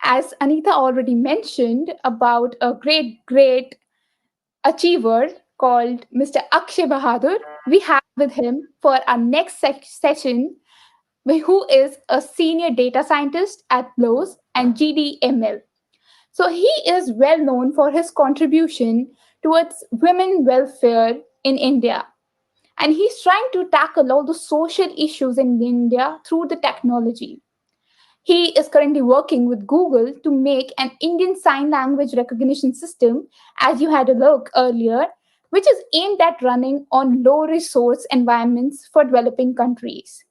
As Anita already mentioned about a great achiever called Mr. Akshay Bahadur, we have with him for our next session, who is a senior data scientist at Lowe's and GDML. So he is well known for his contribution towards women welfare in India. And he's trying to tackle all the social issues in India through the technology. He is currently working with Google to make an Indian Sign Language recognition system, as you had a look earlier, which is aimed at running on low resource environments for developing countries.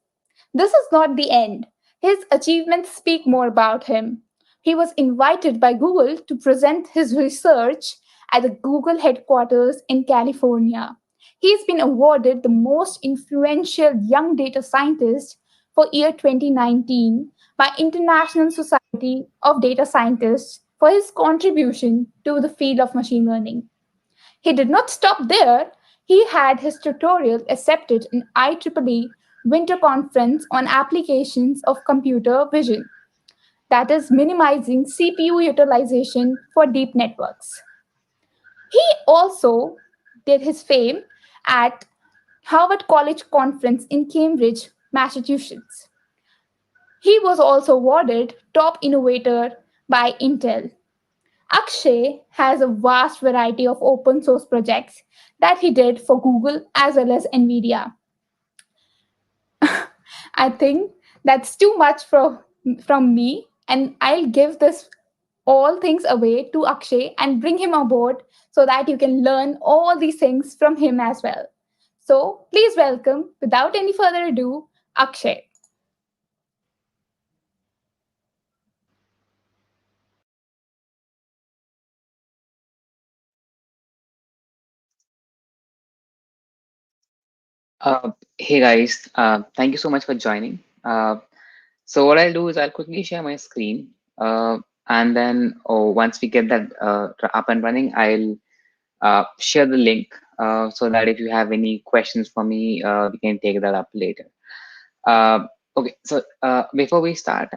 This is not the end. His achievements speak more about him. He was invited by Google to present his research at the Google headquarters in California. He's been awarded the most influential young data scientist for year 2019 by International Society of Data Scientists for his contribution to the field of machine learning. He did not stop there. He had his tutorial accepted in IEEE Winter Conference on Applications of Computer Vision, that is, minimizing CPU utilization for deep networks. He also did his fame at Harvard College Conference in Cambridge, Massachusetts. He was also awarded Top Innovator by Intel. Akshay has a vast variety of open source projects that he did for Google as well as NVIDIA. I think that's too much from me, and I'll give this all things away to Akshay and bring him aboard so that you can learn all these things from him as well. So please welcome, without any further ado, Akshay. Hey guys, thank you so much for joining. So what I'll do is I'll quickly share my screen, and then once we get that up and running, I'll share the link so that if you have any questions for me, we can take that up later. Okay, so before we start,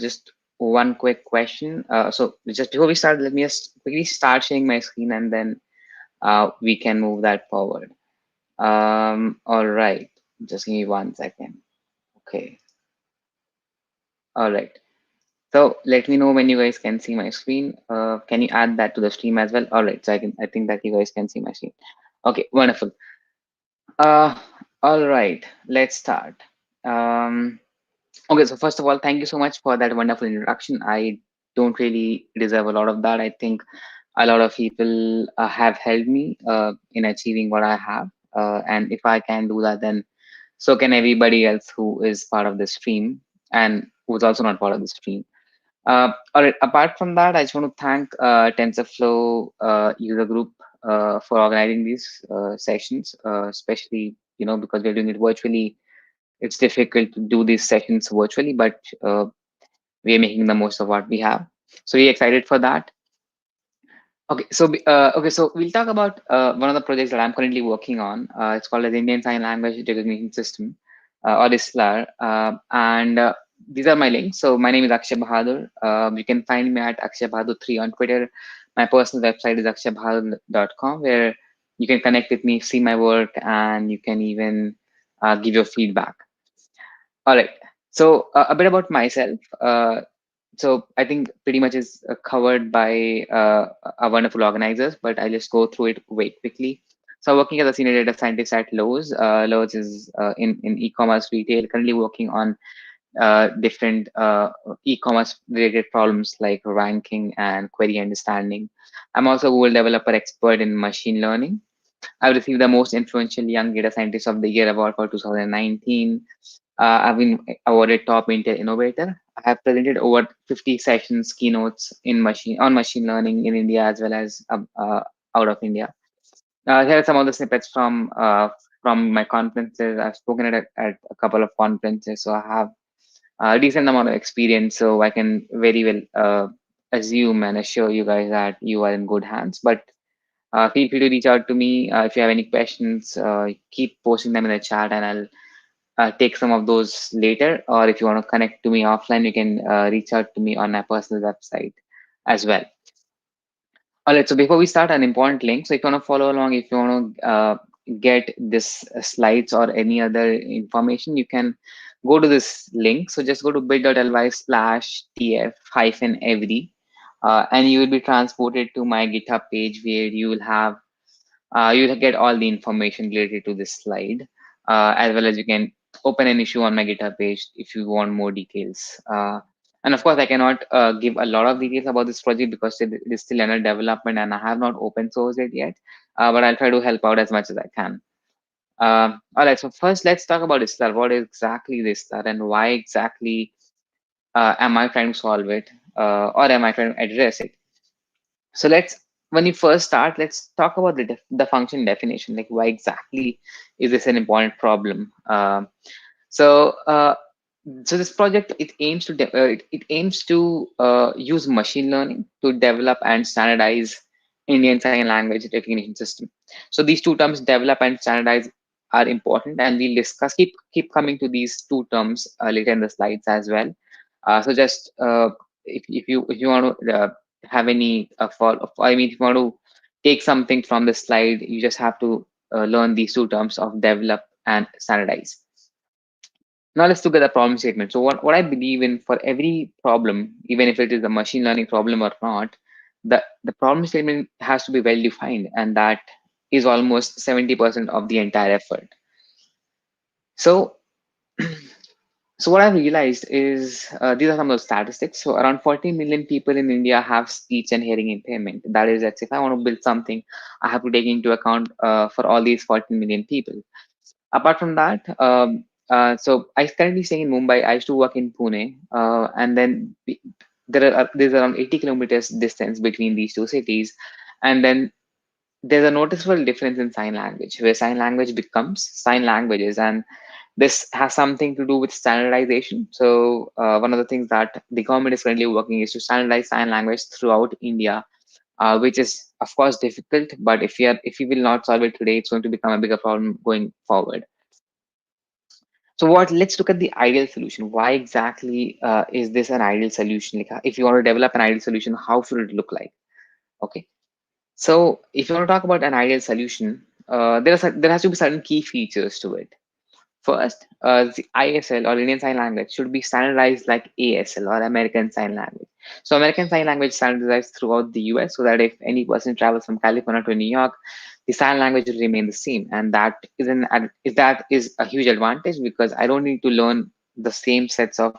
just one quick question. So just before we start, let me just quickly start sharing my screen, and then we can move that forward. All right, just give me 1 second. Okay, all right. So let me know when you guys can see my screen. Can you add that to the stream as well? All right, so I think that you guys can see my screen. Okay, wonderful. Uh, all right, let's start. Um, okay, so first of all, thank you so much for that wonderful introduction. I don't really deserve a lot of that. I think a lot of people have helped me in achieving what I have. And if I can do that, then so can everybody else who is part of the stream and who's also not part of the stream. All right. Apart from that, I just want to thank TensorFlow user group for organizing these sessions, especially because we're doing it virtually. It's difficult to do these sessions virtually, but we are making the most of what we have. So we're excited for that. Okay, so we'll talk about one of the projects that I'm currently working on. It's called as Indian Sign Language Recognition System, or ISLAR. And these are my links. So my name is Akshay Bahadur. You can find me at Akshay Bahadur 3 on Twitter. My personal website is akshaybahadurcom, where you can connect with me, see my work, and you can even give your feedback. All right. So a bit about myself. So I think pretty much is covered by our wonderful organizers, but I'll just go through it very quickly. So working as a senior data scientist at Lowe's. Lowe's is in e-commerce retail, currently working on different e-commerce related problems like ranking and query understanding. I'm also a Google developer expert in machine learning. I've received the most influential young data scientist of the year award for 2019. I've been awarded top Intel innovator. I have presented over 50 sessions, keynotes on machine learning in India as well as out of India. Here are some of the snippets from my conferences. I've spoken at a couple of conferences, so I have a decent amount of experience. So I can very well assume and assure you guys that you are in good hands. But feel free to reach out to me if you have any questions. Keep posting them in the chat, and I'll take some of those later, or if you want to connect to me offline, you can reach out to me on my personal website as well. All right, so before we start, an important link. So if you want to follow along, if you want to get this slides or any other information, you can go to this link. So just go to bit.ly/tf-every, and you will be transported to my GitHub page where you will have you'll get all the information related to this slide, as well as you can open an issue on my GitHub page if you want more details. And of course, I cannot give a lot of details about this project because it is still under development and I have not open sourced it yet. But I'll try to help out as much as I can. All right, so first let's talk about ISLAR. What is exactly the ISLAR and why exactly am I trying to solve it, or am I trying to address it? So when you first start, let's talk about the function definition. Like, why exactly is this an important problem? So, so this project, it aims to it aims to use machine learning to develop and standardize Indian Sign Language recognition system. So these two terms, develop and standardize, are important, and we'll discuss keep coming to these two terms later in the slides as well. So just if you want to have any I mean, if you want to take something from the slide, you just have to learn these two terms of develop and standardize. Now let's look at the problem statement. So what I believe in, for every problem, even if it is a machine learning problem or not, the problem statement has to be well defined, and that is almost 70% of the entire effort. So so what I've realized is these are some of the statistics. So around 40 million people in India have speech and hearing impairment. That is, that if I want to build something, I have to take into account for all these 14 million people. Apart from that, so I currently stay in Mumbai. I used to work in Pune, and then there's around 80 kilometers distance between these two cities, and then there's a noticeable difference in sign language, where sign language becomes sign languages, and this has something to do with standardization. So one of the things that the government is currently working is to standardize sign language throughout India, which is of course difficult. But if we will not solve it today, it's going to become a bigger problem going forward. So what? Let's look at the ideal solution. Why exactly is this an ideal solution? Like, if you want to develop an ideal solution, how should it look like? Okay. So if you want to talk about an ideal solution, there has to be certain key features to it. First, the ISL, or Indian Sign Language, should be standardized like ASL, or American Sign Language. So American Sign Language standardized throughout the US, so that if any person travels from California to New York, the sign language will remain the same. And that is a huge advantage, because I don't need to learn the same sets of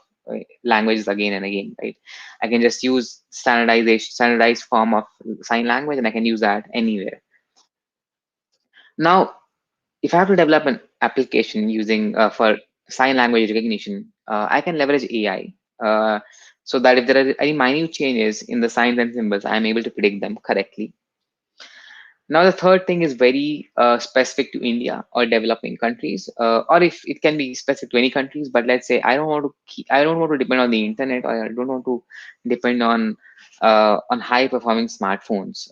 languages again and again, right? I can just use standardized form of sign language, and I can use that anywhere. Now, if I have to develop an application using for sign language recognition, I can leverage AI, so that if there are any minute changes in the signs and symbols, I am able to predict them correctly. Now, the third thing is very specific to India or developing countries, or if it can be specific to any countries. But let's say I don't want to depend on the internet, or I don't want to depend on high performing smartphones,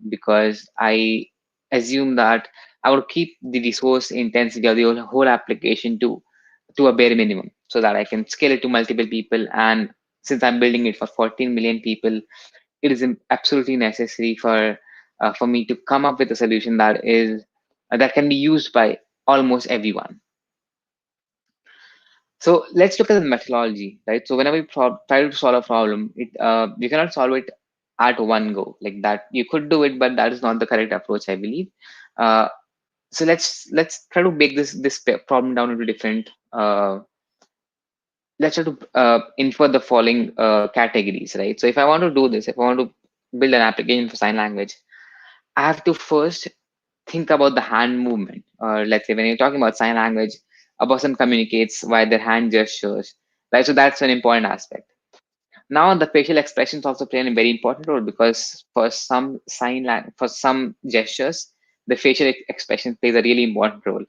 because I assume that I would keep the resource intensity of the whole application to a bare minimum, so that I can scale it to multiple people. And since I'm building it for 14 million people, it is absolutely necessary for me to come up with a solution that can be used by almost everyone. So let's look at the methodology, right? So whenever you try to solve a problem, you cannot solve it at one go like that. You could do it, but that is not the correct approach, I believe. Uh, so let's try to break this problem down into different. Let's try to infer the following categories, right? So if I want to do this, if I want to build an application for sign language, I have to first think about the hand movement. Or let's say when you're talking about sign language, a person communicates via their hand gestures, right? So that's an important aspect. Now the facial expressions also play a very important role, because for for some gestures, the facial expression plays a really important role.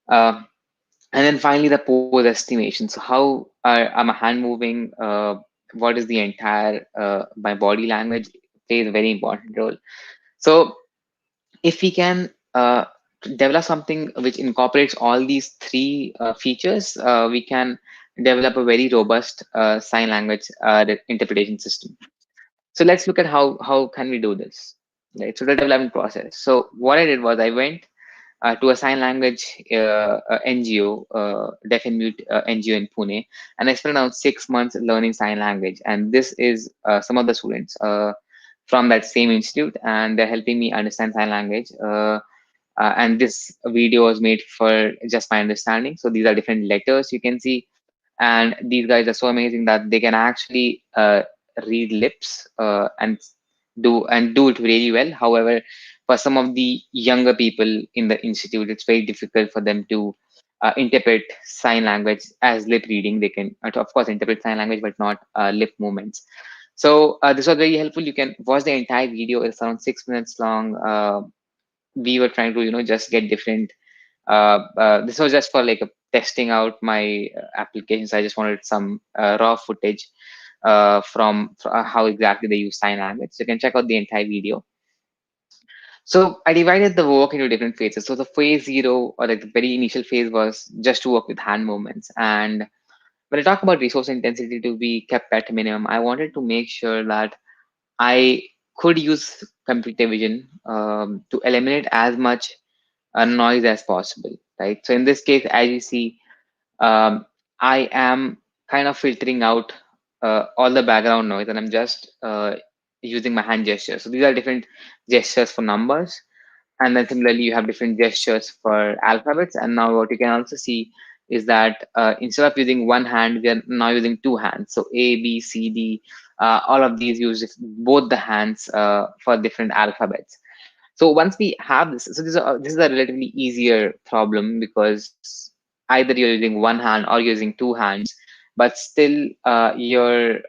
Uh, and then finally, the pose estimation. So how am I hand moving? What is the entire my body language plays a very important role. So if we can develop something which incorporates all these three features, we can develop a very robust sign language interpretation system. So let's look at how can we do this, right? So the development process. So what I did was I went to a sign language NGO, Deaf and Mute NGO in Pune, and I spent around 6 months learning sign language. And this is some of the students from that same institute, and they're helping me understand sign language. And this video was made for just my understanding. So these are different letters you can see, and these guys are so amazing that they can actually read lips and do it really well. However, for some of the younger people in the institute, it's very difficult for them to interpret sign language as lip reading. They can, of course, interpret sign language, but not lip movements. So this was very helpful. You can watch the entire video. It's around 6 minutes long. We were trying to, just get different. This was just for like testing out my applications. I just wanted some raw footage from how exactly they use sign language. So you can check out the entire video. So I divided the work into different phases. So the phase zero, or like the very initial phase, was just to work with hand movements. And when I talk about resource intensity to be kept at a minimum, I wanted to make sure that I could use computer vision to eliminate as much noise as possible, right? So in this case, as you see, um, I am kind of filtering out all the background noise, and I'm just using my hand gestures. So these are different gestures for numbers, and then similarly you have different gestures for alphabets. And now what you can also see is that instead of using one hand, we are now using two hands. So A, B, C, D, all of these use both the hands for different alphabets. So once we have this, so this is a relatively easier problem, because either you're using one hand or you're using two hands, but still your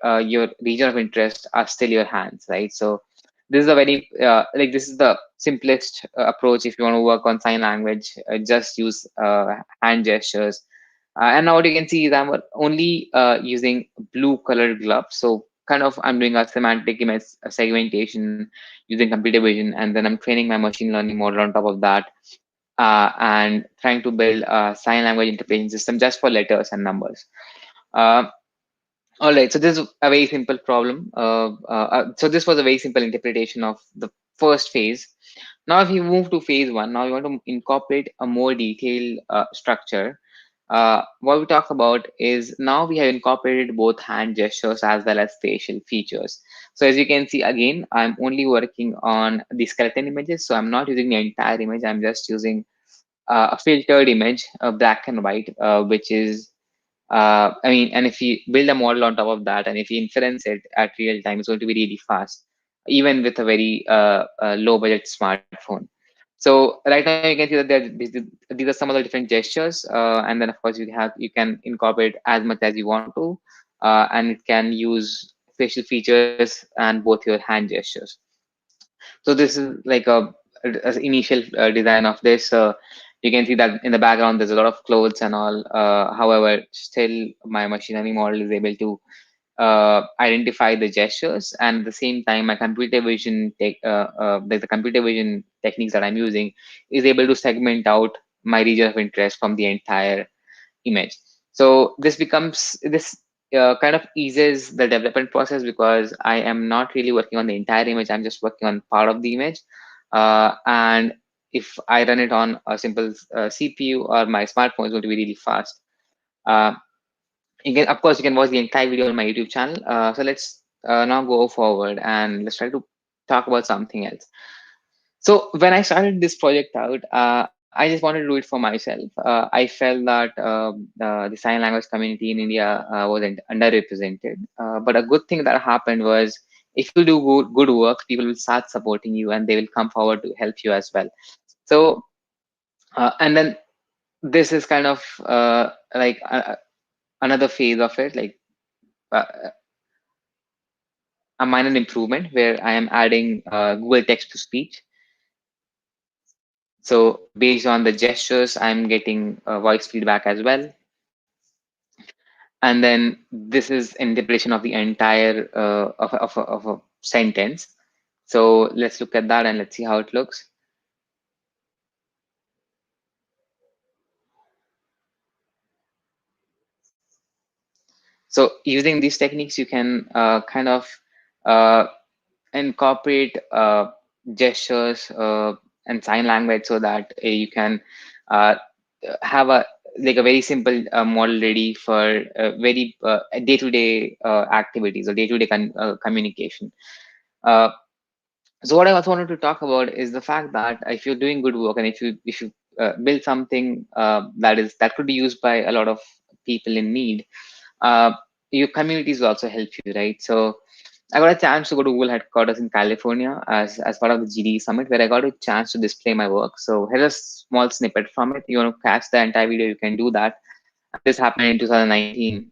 region of interest are still your hands, right? So this is a very this is the simplest approach if you want to work on sign language. Just use hand gestures. And now what you can see is I'm only using blue colored gloves. So kind of I'm doing a semantic image segmentation using computer vision, and then I'm training my machine learning model on top of that, and trying to build a sign language interpretation system just for letters and numbers. Uh, all right, so this is a very simple problem. So this was a very simple interpretation of the first phase. Now, if you move to phase one, now you want to incorporate a more detailed structure. What we talk about is now we have incorporated both hand gestures as well as facial features. So as you can see, again, I'm only working on the skeleton images. So I'm not using the entire image. I'm just using a filtered image, black and white, which is and if you build a model on top of that, and if you inference it at real time, it's going to be really fast, even with a very low budget smartphone. So right now you can see that these are some of the different gestures, and then of course you can incorporate as much as you want to, and it can use facial features and both your hand gestures. So this is like a initial design of this. You can see that in the background there's a lot of clothes and all. However, still my machine learning model is able to identify the gestures, and at the same time my computer vision the computer vision techniques that I'm using is able to segment out my region of interest from the entire image. So this kind of eases the development process, because I am not really working on the entire image. I'm just working on part of the image. And if I run it on a simple CPU or my smartphone, it's going to be really fast. Uh, of course, you can watch the entire video on my YouTube channel. So let's now go forward and let's try to talk about something else. So when I started this project out, I just wanted to do it for myself. I felt that the sign language community in India was underrepresented. But a good thing that happened was, if you do good work, people will start supporting you and they will come forward to help you as well. So, and then this is kind of another phase of it, like uh, a minor improvement where I am adding Google text to speech. So based on the gestures, I'm getting voice feedback as well. And then this is interpretation of the entire of a sentence. So let's look at that and let's see how it looks. So using these techniques, you can kind of uh, incorporate gestures and sign language so that you can uh, have a like a very simple model ready for very day-to-day activities or day-to-day communication. Uh, so what I also wanted to talk about is the fact that if you're doing good work and if you build something that could be used by a lot of people in need, uh, your communities will also help you, right? So I got a chance to go to Google headquarters in California as part of the GD Summit, where I got a chance to display my work. So here's a small snippet from it. You want to catch the entire video, you can do that. And this happened in 2019.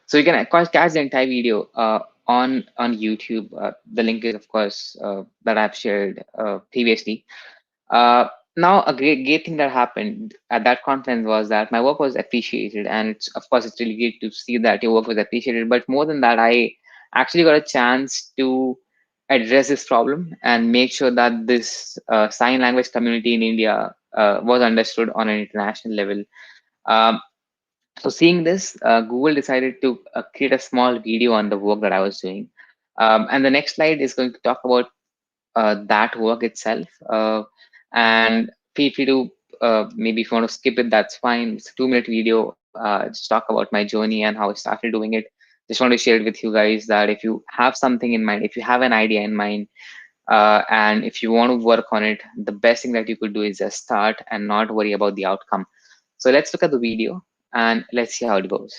So you can catch the entire video on YouTube. The link is, of course, that I've shared previously. Uh, Now, a great thing that happened at that conference was that my work was appreciated, and of course, it's really great to see that your work was appreciated. But more than that, I actually got a chance to address this problem and make sure that this sign language community in India was understood on an international level. Um, so seeing this, Google decided to create a small video on the work that I was doing. And the next slide is going to talk about that work itself. And feel free to maybe if you want to skip it, that's fine. It's a 2-minute video. Just talk about my journey and how I started doing it. Just want to share it with you guys that if you have something in mind, if you have an idea in mind, and if you want to work on it, the best thing that you could do is just start and not worry about the outcome. So let's look at the video and let's see how it goes.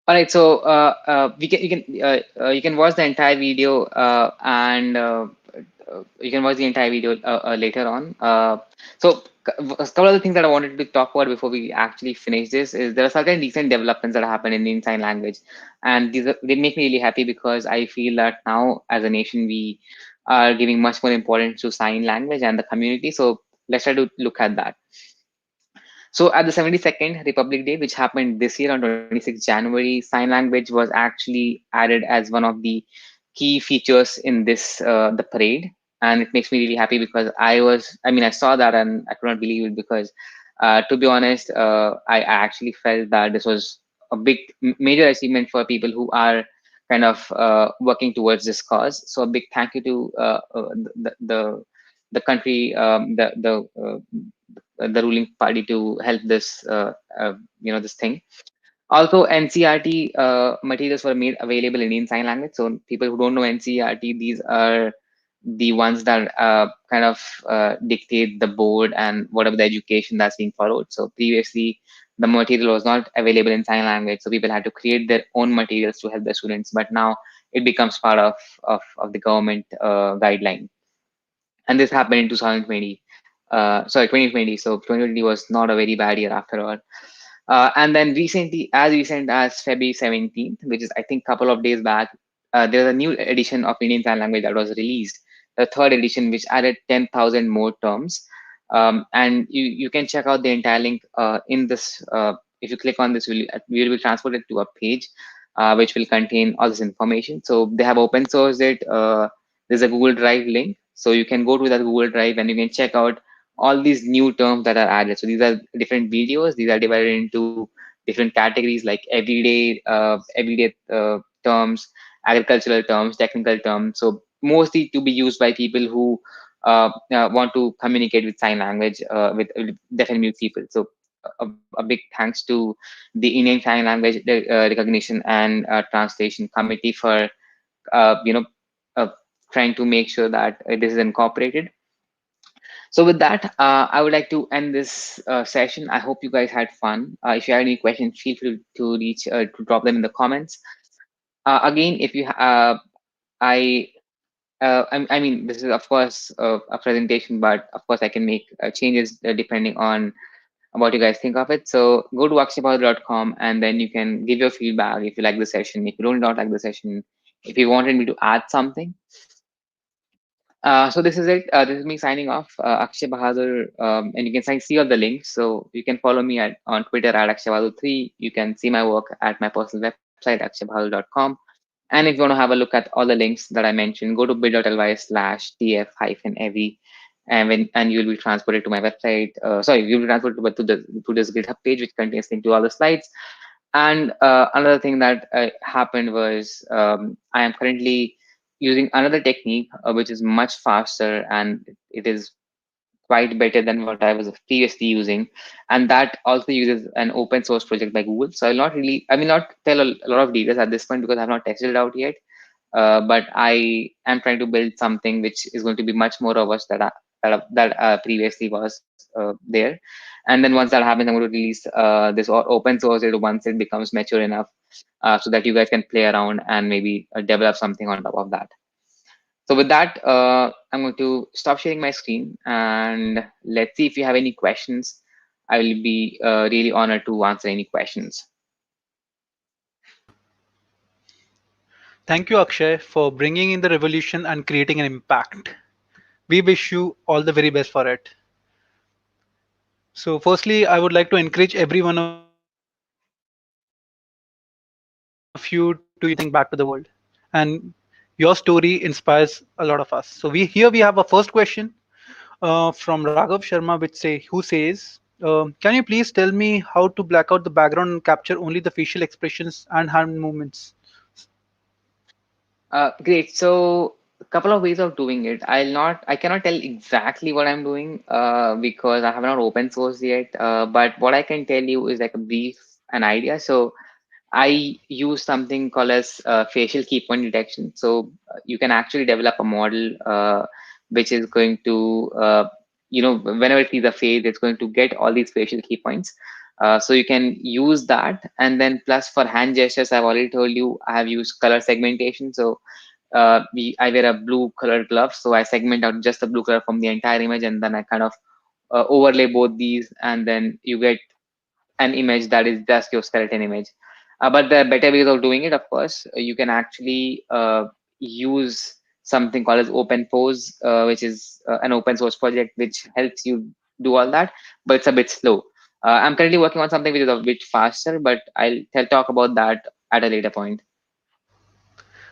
All right, so you can watch the entire video and you can watch the entire video later on. A couple of the things that I wanted to talk about before we actually finish this is there are certain recent developments that happen in the sign language, and they make me really happy because I feel that now as a nation we are giving much more importance to sign language and the community. So let's try to look at that. So at the 72nd Republic Day, which happened this year on 26th January, sign language was actually added as one of the key features in this the parade, and it makes me really happy because I saw that and I could not believe it because To be honest, I actually felt that this was a major achievement for people who are kind of working towards this cause. So a big thank you to the country, the ruling party to help this this thing. Also, NCRT materials were made available in Indian Sign Language. So people who don't know NCRT, these are the ones that kind of dictate the board and whatever the education that's being followed. So previously, the material was not available in sign language, so people had to create their own materials to help the students. But now it becomes part of the government guideline, and this happened in 2020. Sorry, 2020. So 2020 was not a very bad year after all. And then recently, as recent as February 17th, which is I think couple of days back, there's a new edition of Indian Sign Language that was released, the third edition, which added 10,000 more terms. And you can check out the entire link in this. If you click on this, we will be transported to a page which will contain all this information. So they have open sourced it. There's a Google Drive link, so you can go to that Google Drive and you can check out all these new terms that are added. So these are different videos. These are divided into different categories like everyday terms, agricultural terms, technical terms. So mostly to be used by people who want to communicate with sign language with deaf and mute people. So a big thanks to the Indian Sign Language Recognition and Translation Committee for uh, you know uh, trying to make sure that this is incorporated. So with that, I would like to end this session. I hope you guys had fun. If you have any questions, feel free to drop them in the comments. Again, if you I I mean, this is of course a presentation, but of course I can make changes depending on what you guys think of it. So go to akshabahadur.com and then you can give your feedback if you like the session, if you don't not like the session, if you wanted me to add something. So this is it. This is me signing off, Akshay Bahadur, and you can see all the links. So you can follow me on Twitter at Akshay Bahadur 3. You can see my work at my personal website, akshabahadur.com. And if you want to have a look at all the links that I mentioned, go to bit.ly/tf-ev, and you'll be transported to my website. Sorry, you'll be transported to this GitHub page, which contains link to all the slides. And another thing that happened was I am currently using another technique which is much faster, and it is quite better than what I was previously using. And that also uses an open source project by Google. So I will not tell a lot of details at this point because I have not tested it out yet. But I am trying to build something which is going to be much more robust that previously was there. And then once that happens, I'm going to release this open source it once it becomes mature enough, so that you guys can play around and maybe develop something on top of that. So with that, I'm going to stop sharing my screen and let's see if you have any questions. I will be really honored to answer any questions. Thank you, Akshay, for bringing in the revolution and creating an impact. We wish you all the very best for it. So, firstly, I would like to encourage every one of you to use your imagination and bring something back to the world. And your story inspires a lot of us. So, we have a first question from Raghav Sharma, who says, "Can you please tell me how to black out the background and capture only the facial expressions and hand movements?" Great. So a couple of ways of doing it. I cannot tell exactly what I'm doing because I have not open sourced yet. But what I can tell you is like a brief an idea. So I use something called as facial key point detection. So you can actually develop a model which is going to, whenever it sees a face, it's going to get all these facial key points. So you can use that. And then plus for hand gestures, I've already told you, I have used color segmentation. So I wear a blue colored glove. So I segment out just the blue color from the entire image. And then I kind of overlay both these. And then you get an image that is just your skeleton image. But there are better ways of doing it, of course. You can actually use something called as Open Pose, which is an open source project which helps you do all that, but it's a bit slow. I'm currently working on something which is a bit faster, but I'll talk about that at a later point.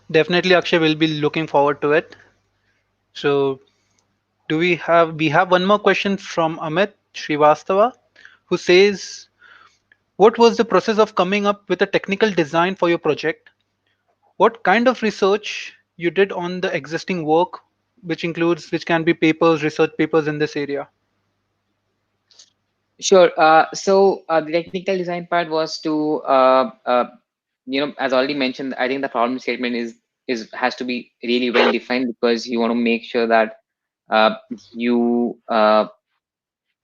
Definitely, Akshay will be looking forward to it. So, we have one more question from Amit Srivastava, who says, what was the process of coming up with a technical design for your project? What kind of research you did on the existing work, which can be papers, research papers in this area? Sure. The technical design part was to, as already mentioned, I think the problem statement is has to be really well defined, because you want to make sure that uh, you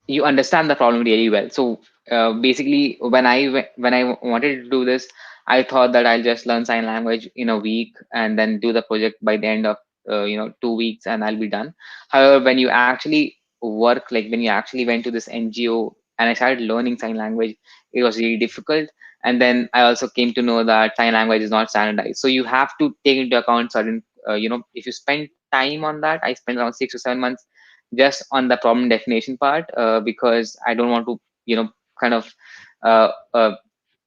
you understand the problem really well. So basically, when I wanted to do this, I thought that I'll just learn sign language in a week and then do the project by the end of 2 weeks, and I'll be done. However, when you actually work, like when you actually went to this NGO and I started learning sign language, it was really difficult. And then I also came to know that sign language is not standardized, so you have to take into account certain if you spend time on that. I spent around 6 to 7 months just on the problem definition part, because I don't want to, kind of uh, uh,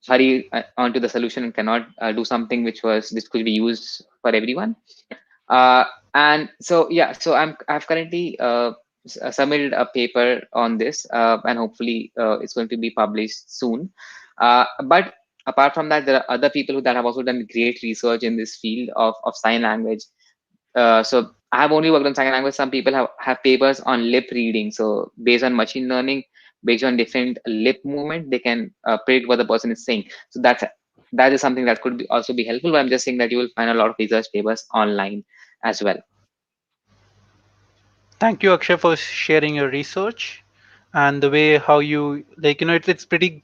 hurry onto the solution and cannot do something which could be used for everyone. Uh, and so yeah, so I've currently submitted a paper on this, and hopefully it's going to be published soon. But apart from that, there are other people that have also done great research in this field of sign language. So I have only worked on sign language. Some people have papers on lip reading. So based on machine learning, based on different lip movement, they can predict what the person is saying. So that is something that could also be helpful. But I'm just saying that you will find a lot of research papers online as well. Thank you, Akshay, for sharing your research and the way how you like. It's pretty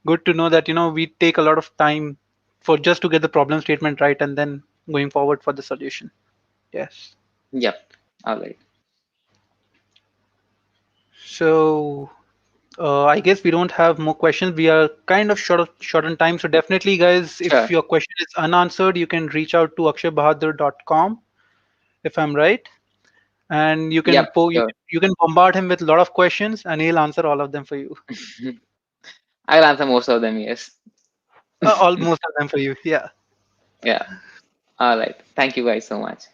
good to know that we take a lot of time for just to get the problem statement right and then going forward for the solution. Yes. Yep. All right. So I guess we don't have more questions. We are kind of short on time. So definitely, guys, if Sure. your question is unanswered, you can reach out to akshaybahadurcom, if I'm right, and Yep. Sure. you can bombard him with a lot of questions, and he'll answer all of them for you. I'll answer most of them. Yes. Almost of them for you. Yeah. Yeah. All right. Thank you guys so much.